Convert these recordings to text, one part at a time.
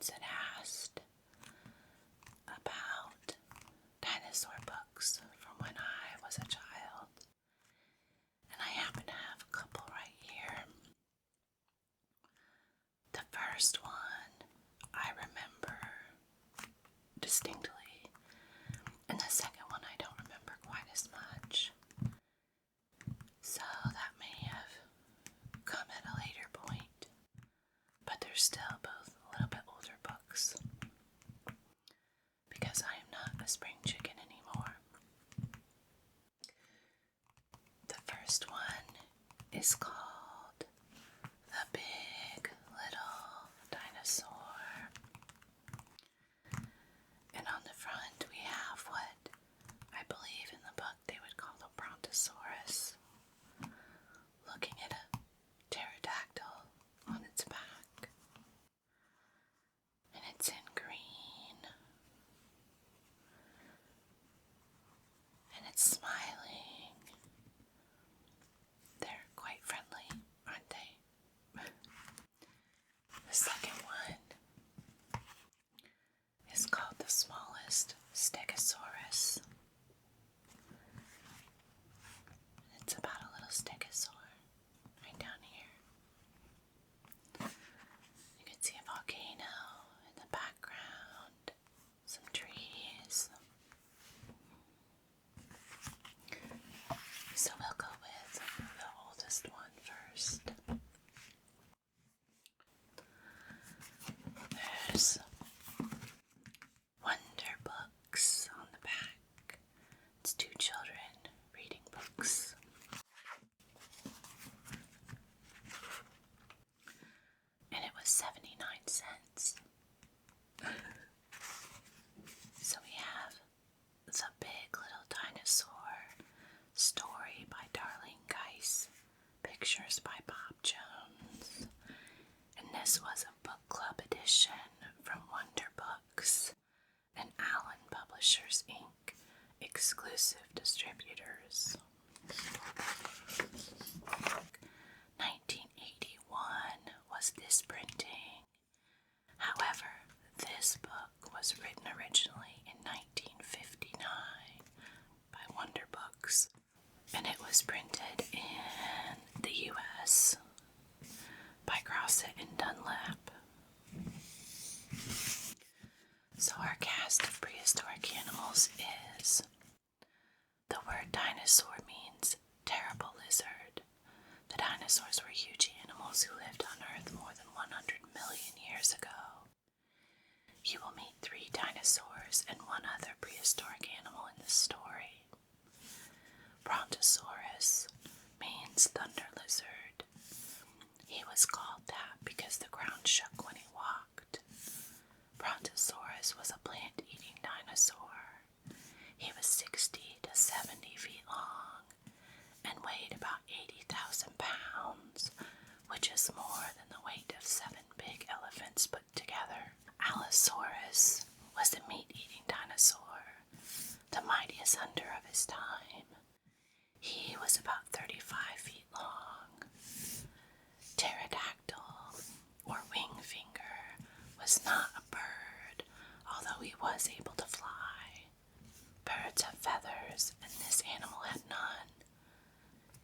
parents had asked about dinosaur books from when I was a child, and I happen to have a couple right here. The first one I remember distinctly, and the second one I don't remember quite as much. So that may have come at a later point, but they're still both a little bit older books because I am not a spring chicken anymore. The first one is called The Big Little Dinosaur. And on the front we have what I believe in the book they would call the Brontosaurus, looking at a pterodactyl on its back. And it's in green. And it's smiling. They're quite friendly, aren't they? The second one is called the smallest Stegosaurus. It's about a little stegosaur right down here. You can see a volcano in the background, some trees. So we'll go with the oldest one first. There's Wonder Books on the back. It's two children reading books. And it was 79 cents. So we have The Big Little Dinosaur, story by Darlene Geis, pictures by Bob Jones. And this was a book club edition from Wonder Books and Allen Publishers, Inc., exclusive distributors. 1981 was this printing. However, this book was written originally in 1959 by Wonder Books, and it was printed in the U.S. by Grosset and Dunlap. So our cast of prehistoric animals is: the word dinosaur means terrible lizard. The dinosaurs were huge animals who lived on Earth more than 100 million years ago. You will meet 3 dinosaurs and one other prehistoric animal in this story. Brontosaurus means thunder lizard. He was called that because the ground shook when he walked. Brontosaurus was a plant-eating dinosaur. He was 60 to 70 feet long and weighed about 80,000 pounds, which is more than the weight of 7 big elephants put together. Allosaurus was a meat-eating dinosaur, the mightiest hunter of his time. He was about 35 feet long. Pterodactyl, or wingfinger, was not a bird, although he was able to fly. Birds have feathers, and this animal had none.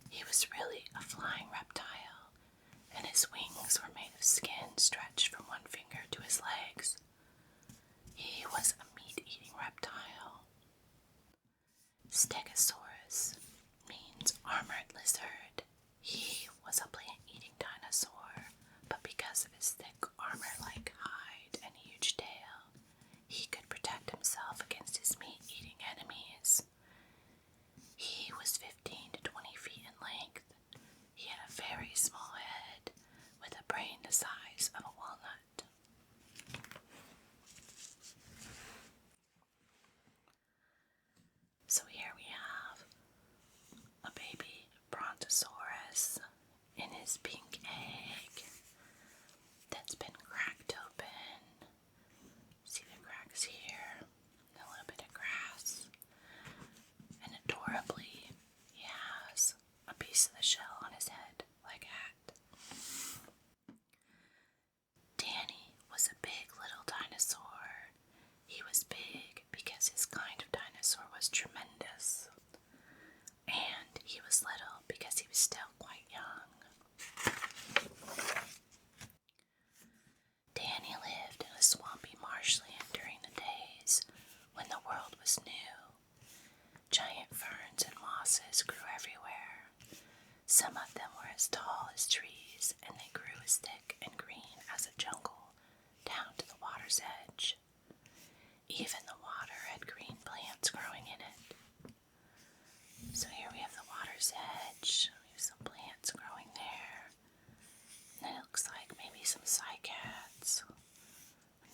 He was really a flying reptile, and his wings were made of skin stretched from one finger to his legs. He was a meat-eating reptile. Stegosaurus means armored lizard. He was a plant-eating dinosaur, but because of his thick armor-like hide and huge tail, he could protect himself against his meat-eating enemies. He was 15 to 20 feet in length. He had a very small head with a brain the size of a walnut. So here we have a baby Brontosaurus in his water's edge. We have some plants growing there. And it looks like maybe some cycads.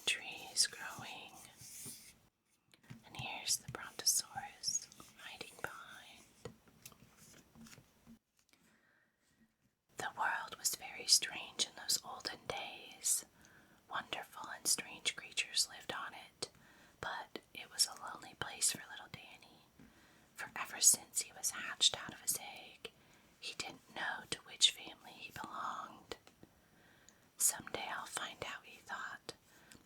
Trees growing. And here's the Brontosaurus hiding behind. The world was very strange in those olden days. Wonderful and strange creatures lived on it, but it was a lonely place for little Danny. For ever since he was hatched out of his egg, he didn't know to which family he belonged. Someday I'll find out, he thought,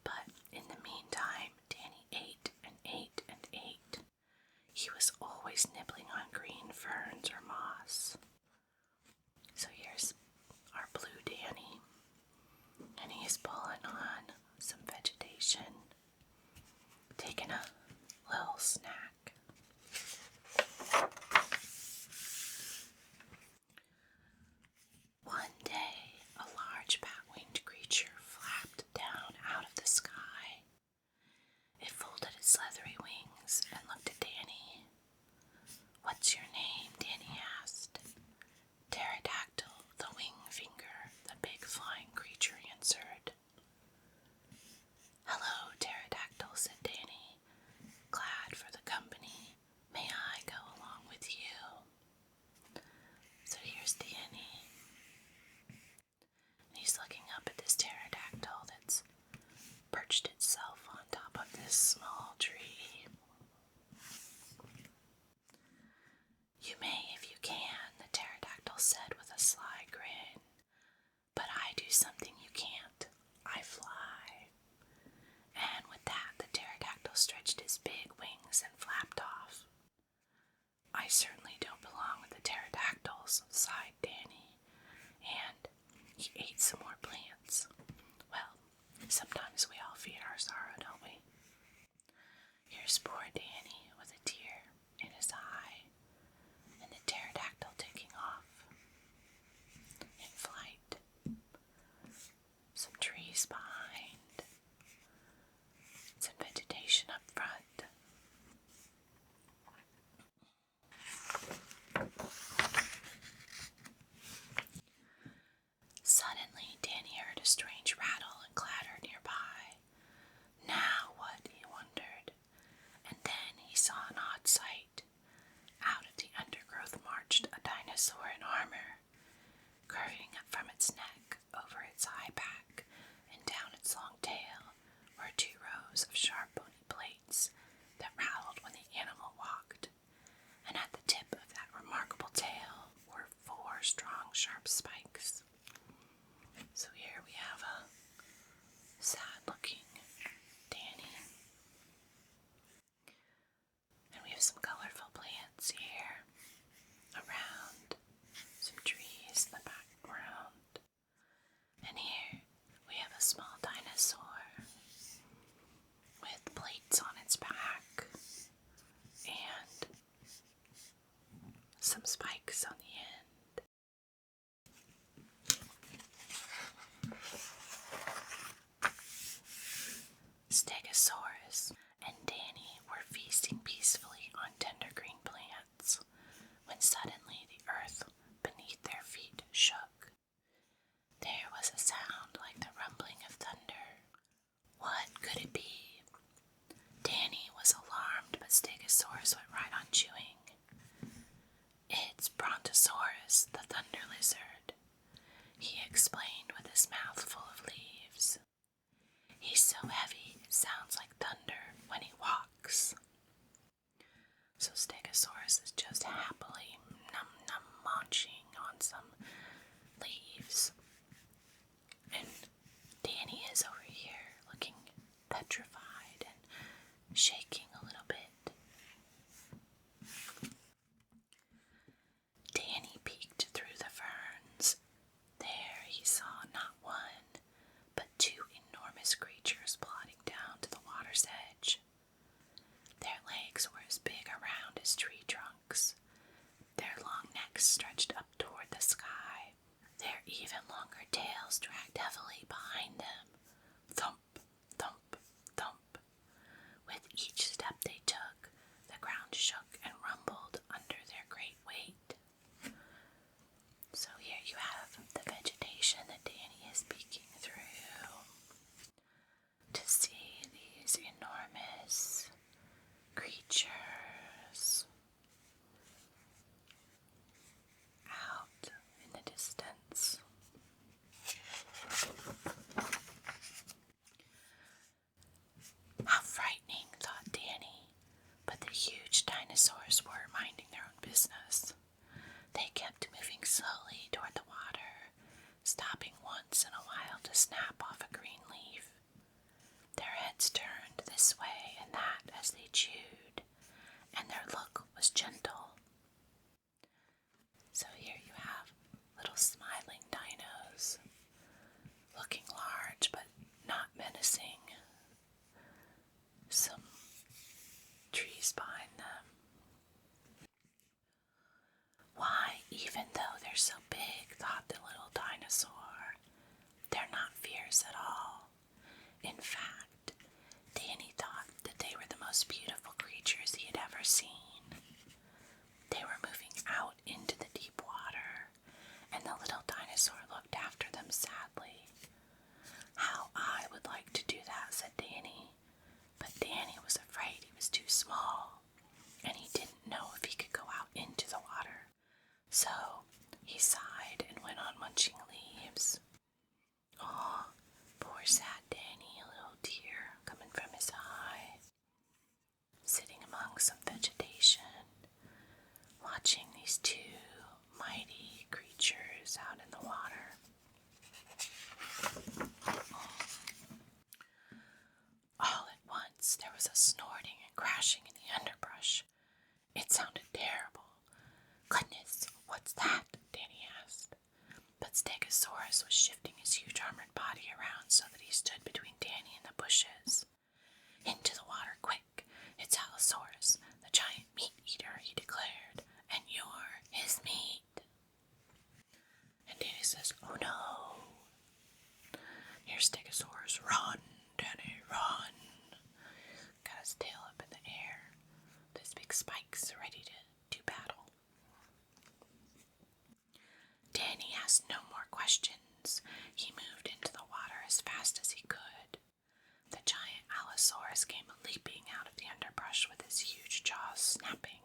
but in the meantime, Danny ate and ate and ate. He was always nibbling on green ferns or moss. So here's our blue Danny, and he's pulling on some vegetation, taking a little snack. One day, a large bat-winged creature flapped down out of the sky. It folded its leathery wings and looked at Danny. "What's your name?" Danny asked. "Pterodactyl, the wing finger," the big flying creature answered. "Hello, Pterodactyl," said Danny. "Glad for the company. May I go along with you?" So here's Danny. He's looking up at this pterodactyl that's perched itself on top of this small tree. "You may if you can," the pterodactyl said with a sly grin. "But I do something you can't. I fly." And with that, the pterodactyl stretched his big wings and flapped off. "I certainly don't belong with the pterodactyls," sighed Danny, and he ate some more plants. Well, sometimes we all feed our sorrow, don't we? Here's poor Danny with a tear in his eye, and the pterodactyl taking off in flight. Some trees behind, some vegetation up front. Suddenly, Danny heard a strange rattle and clatter nearby. Now what, he wondered, and then he saw an odd sight. Out of the undergrowth marched a dinosaur in armor. Curving up from its neck, over its high back, and down its long tail were 2 rows of sharp bony plates that rattled when the animal walked. And at the tip of that remarkable tail were 4 strong, sharp spikes. So here we have a sad-looking Danny. And we have some colorful plants here around, some trees in the background. And here we have a small dinosaur with plates on its back and some spikes on the end. Stegosaurus and Danny were feasting peacefully on tender green plants when suddenly the earth beneath their feet shook. There was a sound like the rumbling of thunder. What could it be? Danny was alarmed, but Stegosaurus went right on chewing. "It's Brontosaurus, the thunder lizard," he explained with his mouth full of leaves. "He's so heavy, it sounds like thunder when he walks." So Stegosaurus is just happily munching on some leaves. And Danny is over here looking petrified and shaking a little bit. Danny peeked through the ferns. There he saw not one, but 2 enormous creatures plodding down to the water's edge. Their legs were as big around as tree trunks. Their long necks stretched up toward the sky. Their even longer tails dragged heavily behind them. Thump, thump, thump. With each step they took, the ground shook and rumbled under their great weight. is peeking through to see these enormous creatures out in the distance. How frightening, thought Danny, but the huge dinosaurs were minding their own business. They kept moving slowly toward the water, stopping once in a while to snap off a green leaf. Their heads turned this way and that as they chewed, and their look was gentle. So here you have little smiling dinos, looking large but not menacing. Some trees behind them. Why, even though they're so big, thought the little dinosaur, they're not fierce at all. In fact, Danny thought that they were the most beautiful creatures he had ever seen. They were moving out into the deep water, and the little dinosaur looked after them sadly. How I would like to do that, said Danny. But Danny was afraid he was too small, and he didn't know if he could go out into the water. So he sighed and went on munching leaves. Aw, poor sad Danny, a little tear coming from his eye, sitting among some vegetation, watching these two mighty creatures out in the water. All at once there was a snorting and crashing in the underbrush. It sounded terrible. Goodness, what's that? Danny asked. But Stegosaurus was shifting his huge armored body around so that he stood between Danny and the bushes. Into the water, quick! It's Allosaurus, the giant meat eater, he declared, and you're his meat. And Danny says, oh no. Here's Stegosaurus, run, Danny, run. Got his tail up in the air, those big spikes ready to do battle. Danny asked no more questions. He moved into the water as fast as he could. The giant Allosaurus came leaping out of the underbrush with his huge jaws snapping.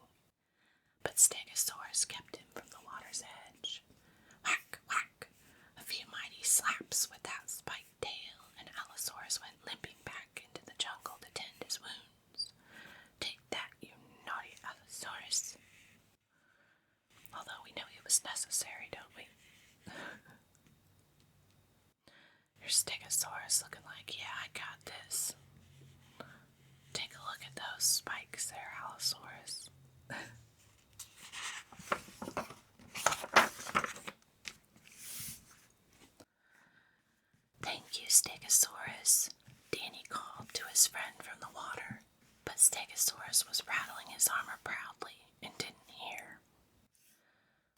But Stegosaurus kept him from the water's edge. Whack, whack! A few mighty slaps with that spiked tail, and Allosaurus went limping back into the jungle to tend his wounds. Take that, you naughty Allosaurus. Although we know it was necessary, don't we? Here's Stegosaurus looking like, yeah, I got this. Take a look at those spikes there, Allosaurus. Thank you, Stegosaurus, Danny called to his friend from the water. But Stegosaurus was rattling his armor proudly and didn't hear.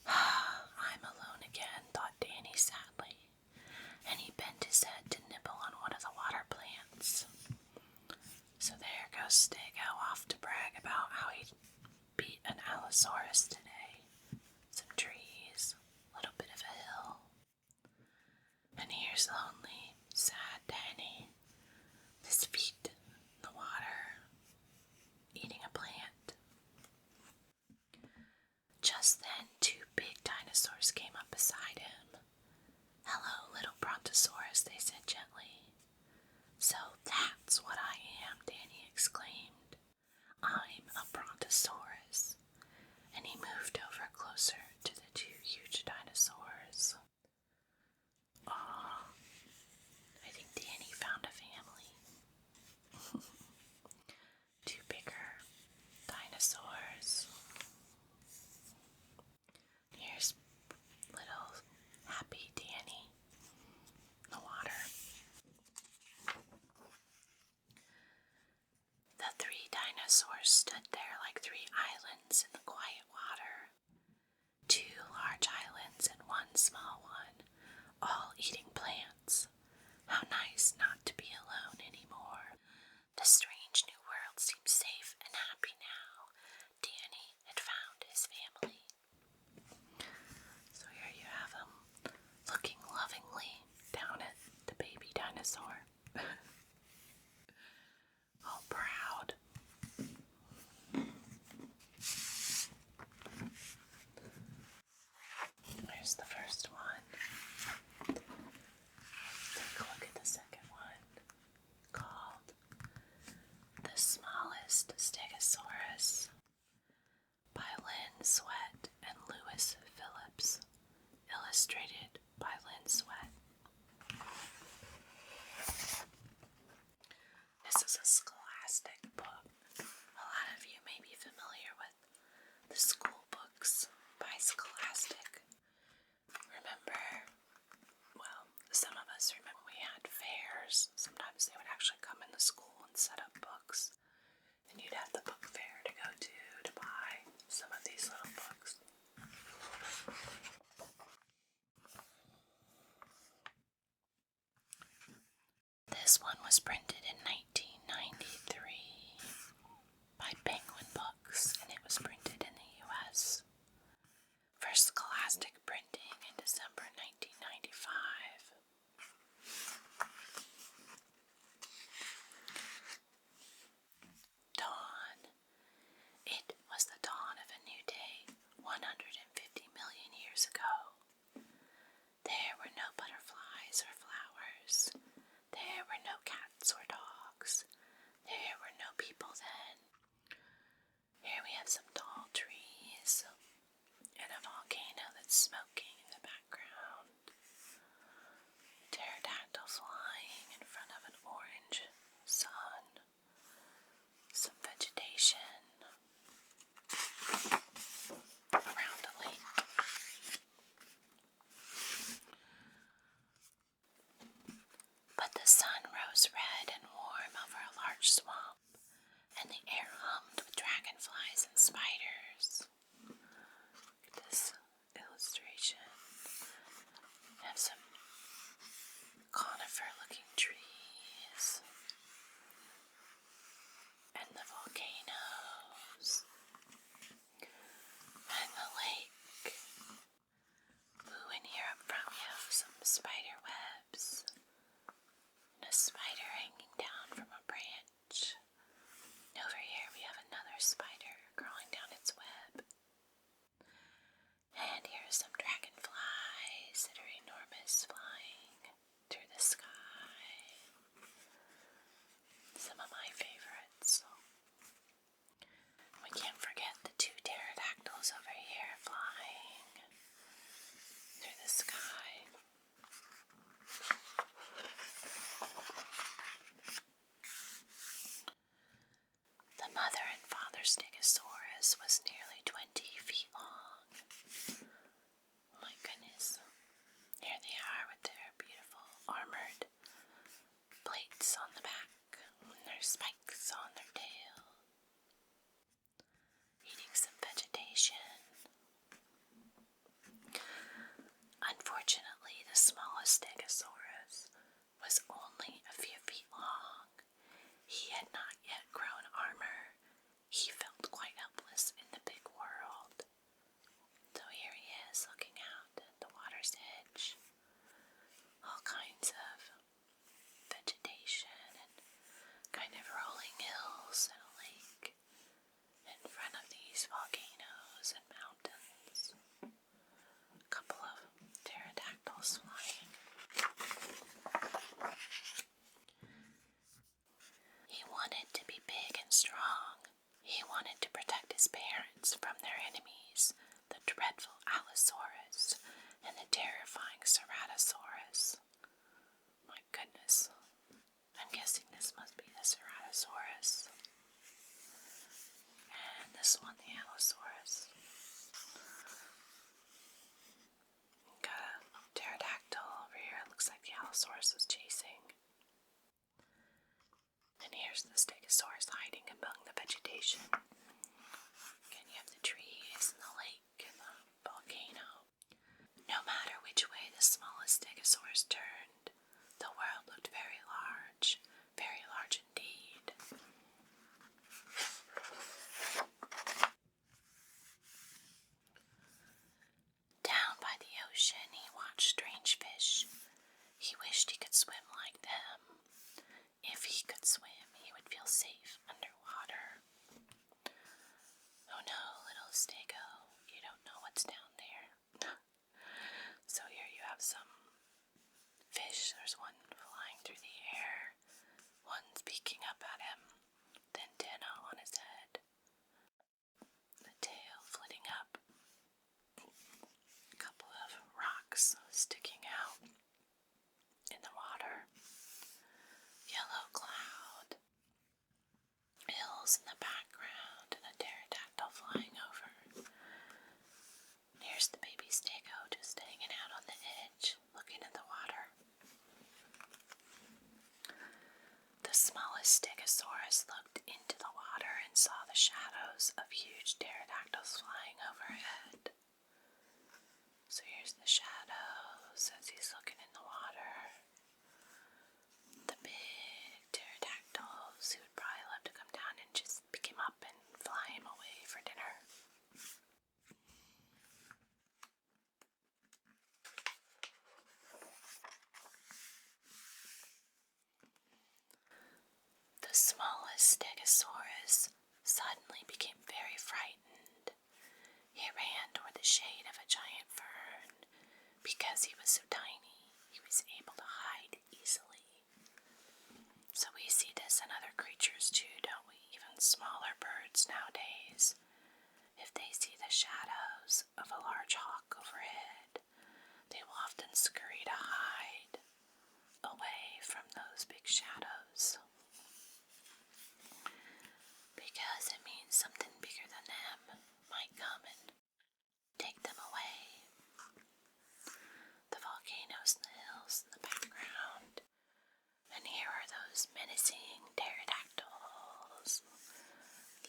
I'm alone again, thought Danny sadly, and he bent his head to nibble on one of the water plants. So there goes Stego off to brag about how he beat an Allosaurus today. Some trees, a little bit of a hill. And here's lonely, sad Danny, his feet in the water, eating a plant. Just then, two big dinosaurs came up beside him. Hello, little Brontosaurus, they said gently. So that's what I am, Danny exclaimed. I'm a Brontosaurus. And he moved over closer to the two huge dinosaurs. Aw, I think Danny found a family. Two bigger dinosaurs. Here's little happy Danny in the water. The three dinosaurs stood there like three islands in the quiet water. Two large islands and one small one, all eating plants. How nice not to be alone anymore. The strange new world seemed safe and happy now. Danny had found his family. So here you have him, looking lovingly down at illustrated by Lynn Sweat. This is a scholastic book. A lot of you may be familiar with the school books by Scholastic. Remember, well, some of us remember we had fairs. Sometimes they would actually come in the school and set up books. And you'd have the book fair to go to buy some of these little books. This one was printed in 1993 by Penguin Books, and it was printed in the U.S. for Scholastic printing in December 1995. Dawn. It was the dawn of a new day 150 million years ago. There were no butterflies or flowers. There were no cats or dogs. There were no people then. Here we have some tall trees and a volcano that's smoking in the background. A pterodactyl flying in front of an orange sun. Some vegetation around a lake. But the sun rose red and warm over a large swamp, and the air hummed with dragonflies and spiders. Look at this illustration. We have some conifer-looking trees, and the volcanoes, and the lake. Ooh, and here up front we have some spider webs. And a spider hanging down from a branch. Over here we have another spider crawling down its web. And here's some dragonflies that are enormous, flying through the sky. Some of my favorites. We can't forget the two pterodactyls over here flying through the sky. The mother and father Stegosaurus was nearly 20 feet long. Oh my goodness. Here they are with their beautiful armored plates on the back and their spikes on their tail. Eating some vegetation. Unfortunately, the smallest Stegosaurus was only a few feet long. He had not yet grown armor. He felt quite helpless in the big world. So here he is looking out at the water's edge. All kinds of vegetation and kind of rolling hills and a lake in front of these volcanoes and mountains. A couple of pterodactyls flying. He wanted to be big and strong. He wanted to protect his parents from their enemies, the dreadful Allosaurus and the terrifying Ceratosaurus. My goodness. I'm guessing this must be the Ceratosaurus. And this one, the Allosaurus. Got a pterodactyl over here. It looks like the Allosaurus is chasing. And here's the Stegosaurus hiding among the vegetation. Again, you have the trees and the lake and the volcano. No matter which way the smallest Stegosaurus turned, the world looked very large indeed. Down by the ocean, he watched strange fish. He wished he could swim like them. If he could swim, he would feel safe underwater. Oh no, little Stego, you don't know what's down there. So here you have some fish. There's one flying through the air, one's peeking up at him, the antenna on his head, the tail flitting up, a couple of rocks Stegosaurus looked into the water and saw the shadows of huge pterodactyls flying overhead. So here's the shadows as he's looking in the water. The big pterodactyls who would probably love to come down and just pick him up and fly him away for dinner. The smallest Stegosaurus suddenly became very frightened. He ran toward the shade of a giant fern. Because he was so tiny, he was able to hide easily. So we see this in other creatures too, don't we? Even smaller birds nowadays. If they see the shadows of a large hawk overhead, they will often scurry to hide away from those big shadows. Because it means something bigger than them might come and take them away. The volcanoes and the hills in the background. And here are those menacing pterodactyls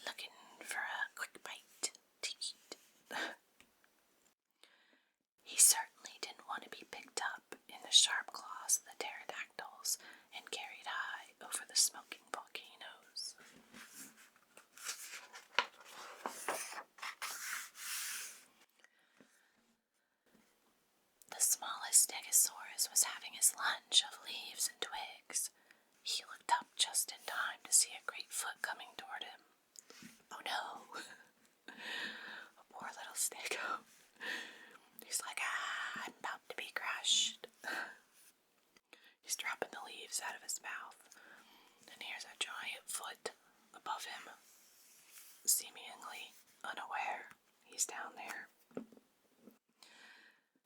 looking for a quick bite to eat. He certainly didn't want to be picked up in the sharp claws of the pterodactyls and carried high over the smoking volcanoes. The smallest Stegosaurus was having his lunch of leaves and twigs. He looked up just in time to see a great foot coming toward him. Oh no! A poor little Stego. He's like, I'm about to be crushed. He's dropping the leaves out of his mouth. And here's a giant foot above him, seemingly unaware he's down there.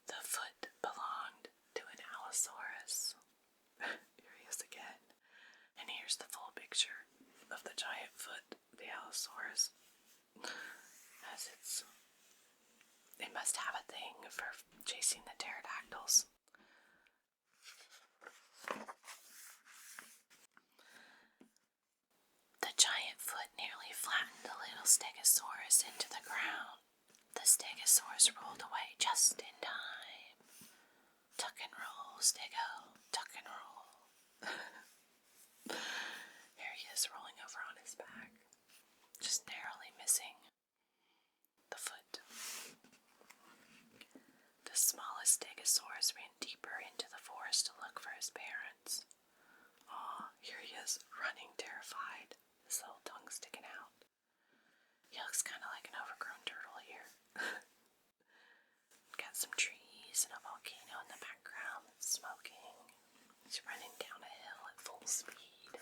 The foot belonged to an Allosaurus. Here he is again. And here's the full picture of the giant foot, the Allosaurus. It must have a thing for chasing the pterodactyls. The giant foot nearly flattened the little Stegosaurus into the ground. The Stegosaurus rolled away just in time. Tuck and roll, Stego, tuck and roll. Here he is rolling over on his back, just narrowly missing the foot. The smallest Stegosaurus ran deeper into the forest to look for his parents. Aw, here he is, running terrified, his little tongue sticking out. He looks kind of like an overgrown turtle here. Got some trees and a volcano in the background that's smoking. He's running down a hill at full speed.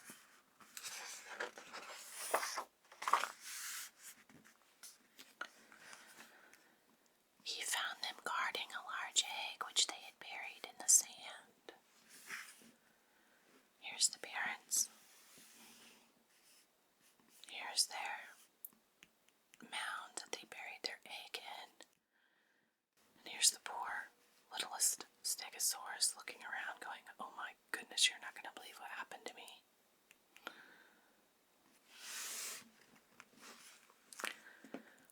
He found them guarding a large egg which they had buried in the sand. Here's the parents. Here's their mound that they buried their egg in. And here's the poor littlest Stegosaurus looking around going, oh my goodness, you're not going to believe what happened to me.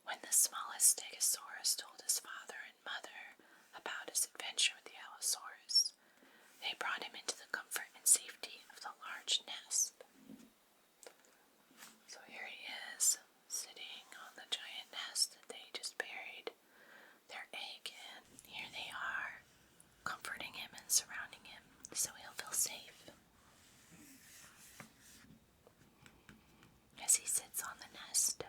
When the smallest Stegosaurus told his father and mother about his adventure with the Allosaurus, they brought him into the comfort and safety of the large nest. So here he is, sitting on the giant nest that they just buried their egg in. Here they are, comforting him and surrounding him so he'll feel safe. As he sits on the nest.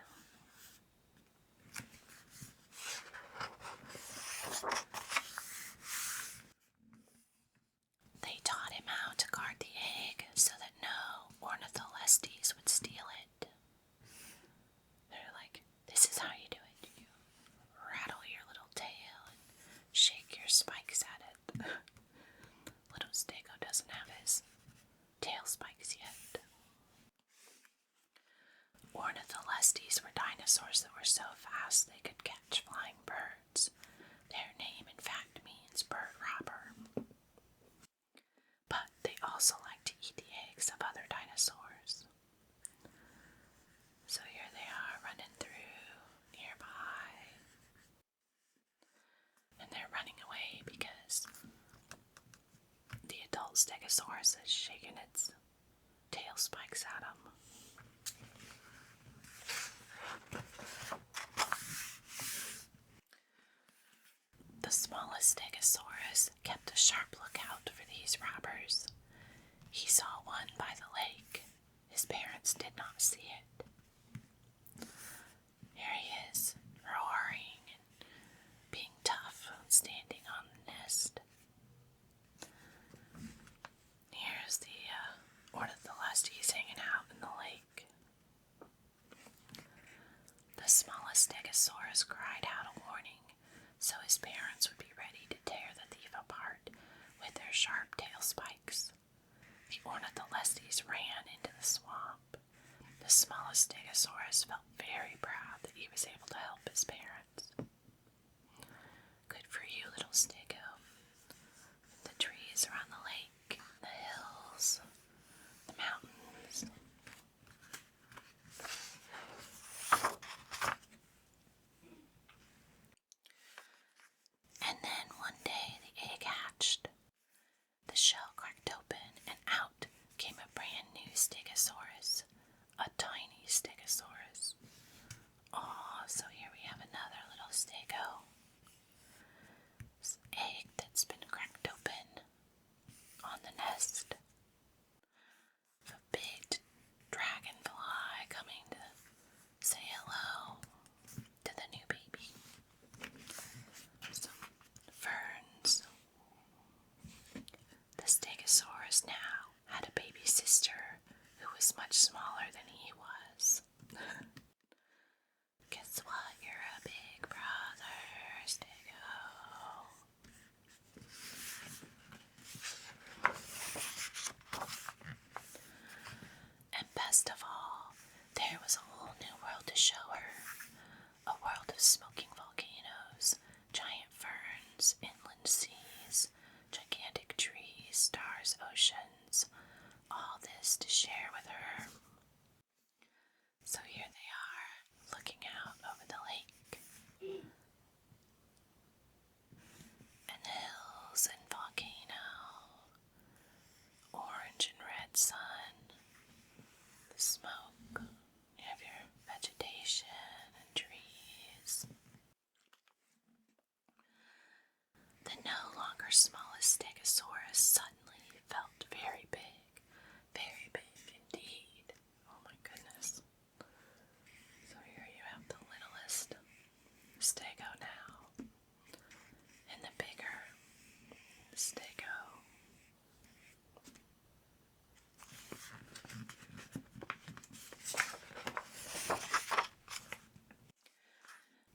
They taught him how to guard the egg so that no ornitholestes would steal it. They're like, this is how you do it. You rattle your little tail and shake your spikes at it. Little Stego doesn't have his tail spikes yet. Ornitholestes were dinosaurs that were so fast they could catch flying birds. Their name, in fact, means bird robber. But they also like to eat the eggs of other dinosaurs. Stegosaurus is shaking its tail spikes at him. The smallest Stegosaurus kept a sharp lookout for these robbers. He saw one by the lake. His parents did not see it. Here he is, roaring and being tough, standing on the nest. Here's one of the lusties hanging out in the lake. The smallest Stegosaurus cried out a warning, so his parents would be ready to tear the thief apart with their sharp tail spikes. The ornitholestes ran into the swamp. The smallest Stegosaurus felt very proud that he was able to help his parents. Good for you, little Stego. The trees around the lake, the hills, the mountains. And then one day the egg hatched. The shell cracked open and out came a brand new Stegosaurus, a tiny Stegosaurus. Oh, so here we have another little Stego. This egg that's been cracked open on the nest. A big dragonfly coming to say hello to the new baby. Some ferns. The Stegosaurus now had a baby sister who was much smaller than he was. Guess what? You're a big brother, Stego. And best of all, there was a whole new world to show her. A world of smoking volcanoes, giant ferns, inland seas, gigantic trees, stars, oceans, all this to share with her. So here they are, looking out over the lake, and the hills and volcano, orange and red sun, the smoke, you have your vegetation and trees. The no longer smallest Stegosaurus suddenly felt very big indeed. Oh my goodness. So here you have the littlest Stego now, and the bigger Stego.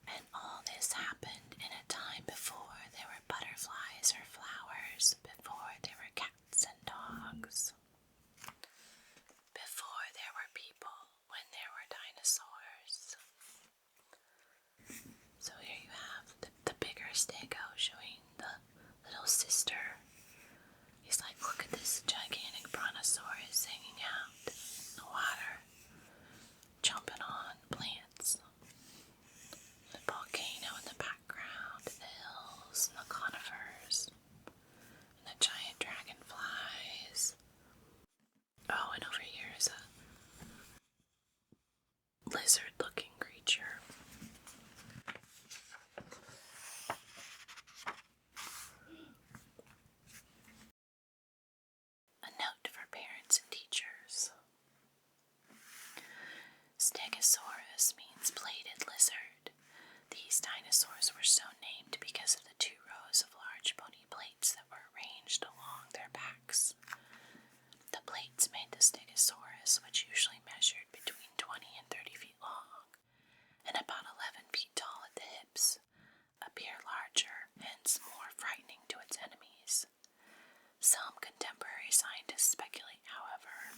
And all this happened in a time before there were butterflies or flowers, before there were cats and dogs, before there were people, when there were dinosaurs. So here you have the bigger Stego showing the little sister. He's like, look at this gigantic brontosaurus hanging out in the water, jumping on plants. The volcano in the background, the hills and the conifers, and the giant dragonflies. Oh, and over here is a lizard-looking creature. A note for parents and teachers. Stegosaurus means bladed lizard. These dinosaurs were so named because of the 2 rows of large bony plates that were arranged along their backs. The plates made the Stegosaurus, which usually measured between 20 and 30 feet long, and about 11 feet tall at the hips, appear larger, hence more frightening to its enemies. Some contemporary scientists speculate, however,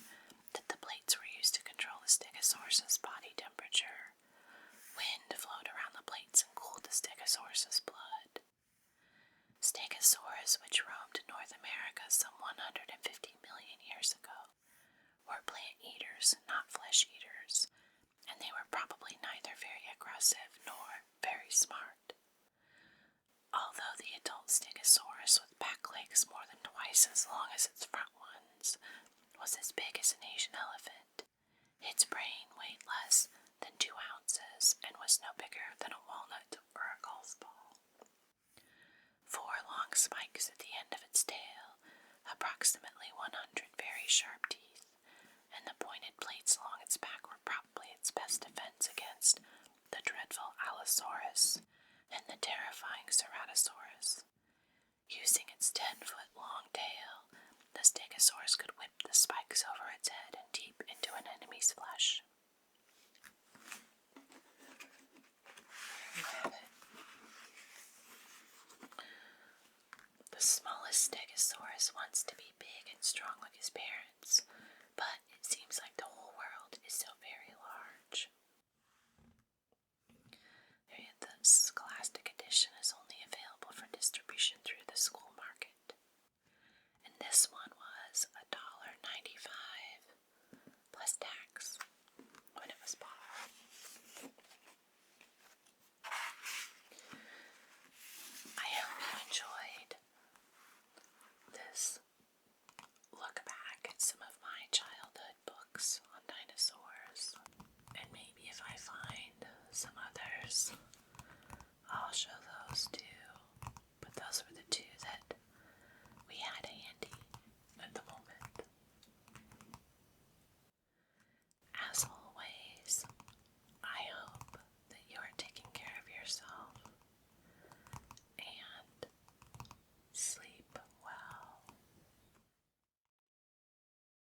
that the plates were used to control the Stegosaurus's body temperature. Wind flowed around the plates and cooled the Stegosaurus's blood. Stegosaurus, which roamed North America some 150 million years ago, were plant eaters, not flesh eaters, and they were probably neither very aggressive nor very smart. Although the adult stegosaurus with back legs more than twice as long as its front ones was as big as an Asian elephant. Its brain weighed less than 2 ounces and was no bigger than a walnut or a golf ball. 4 long spikes at the end of its tail, approximately 100 very sharp teeth, and the pointed plates along its back were probably its best defense against the dreadful Allosaurus and the terrifying Ceratosaurus. Using its 10-foot long tail, the Stegosaurus could whip the spikes